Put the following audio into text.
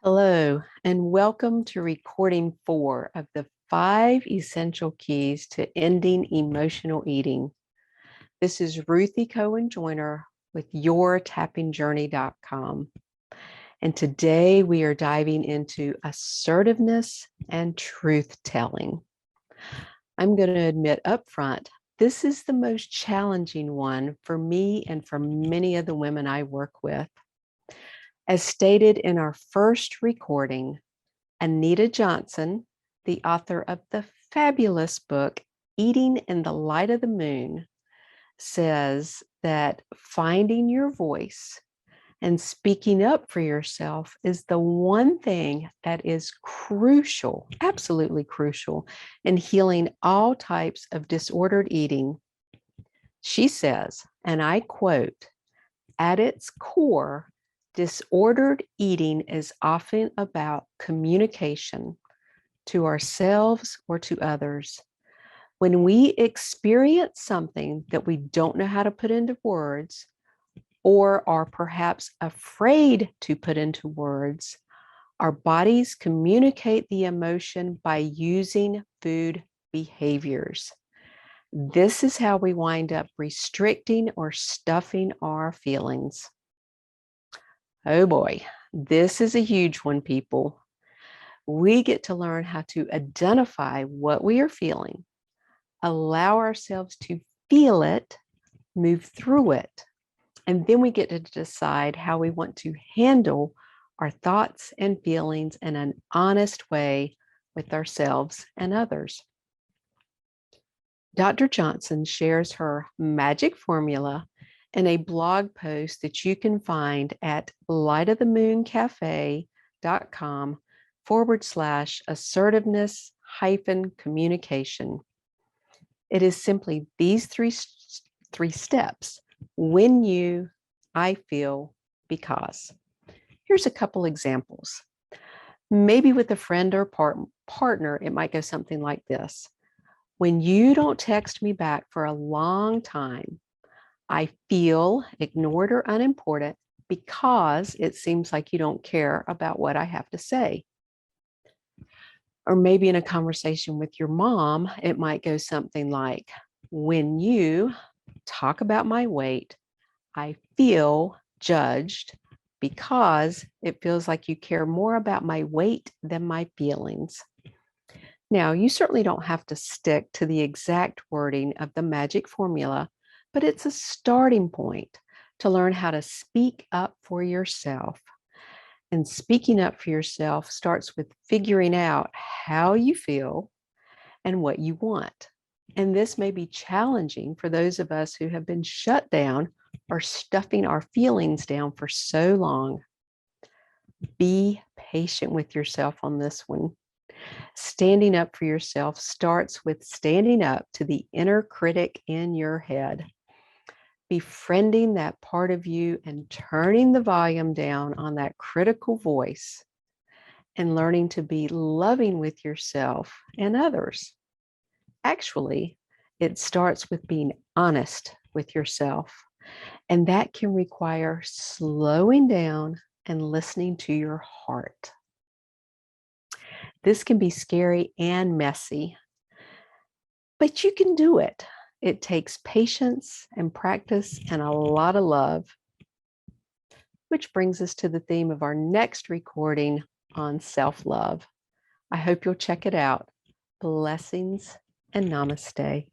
Hello, and welcome to recording 4 of the 5 essential keys to ending emotional eating. This is Ruthie Cohen Joyner with yourtappingjourney.com. And today we are diving into assertiveness and truth telling. I'm going to admit up front, this is the most challenging one for me and for many of the women I work with. As stated in our first recording, Anita Johnson, the author of the fabulous book, Eating in the Light of the Moon, says that finding your voice and speaking up for yourself is the one thing that is crucial, absolutely crucial, in healing all types of disordered eating. She says, and I quote, "At its core, disordered eating is often about communication to ourselves or to others. When we experience something that we don't know how to put into words or are perhaps afraid to put into words, our bodies communicate the emotion by using food behaviors. This is how we wind up restricting or stuffing our feelings." Oh boy, this is a huge one, people. We get to learn how to identify what we are feeling, allow ourselves to feel it, move through it, and then we get to decide how we want to handle our thoughts and feelings in an honest way with ourselves and others. Dr. Johnson shares her magic formula in a blog post that you can find at lightofthemoon.com/assertiveness communication. It is simply these three steps: when you, I feel, because. Here's a couple examples. Maybe with a friend or partner, it might go something like this. When you don't text me back for a long time, I feel ignored or unimportant because it seems like you don't care about what I have to say. Or maybe in a conversation with your mom, it might go something like, when you talk about my weight, I feel judged because it feels like you care more about my weight than my feelings. Now, you certainly don't have to stick to the exact wording of the magic formula, but it's a starting point to learn how to speak up for yourself. And speaking up for yourself starts with figuring out how you feel and what you want. And this may be challenging for those of us who have been shut down or stuffing our feelings down for so long. Be patient with yourself on this one. Standing up for yourself starts with standing up to the inner critic in your head. Befriending that part of you and turning the volume down on that critical voice and learning to be loving with yourself and others. Actually, it starts with being honest with yourself, and that can require slowing down and listening to your heart. This can be scary and messy, but you can do it. It takes patience and practice and a lot of love. Which brings us to the theme of our next recording on self-love. I hope you'll check it out. Blessings and namaste.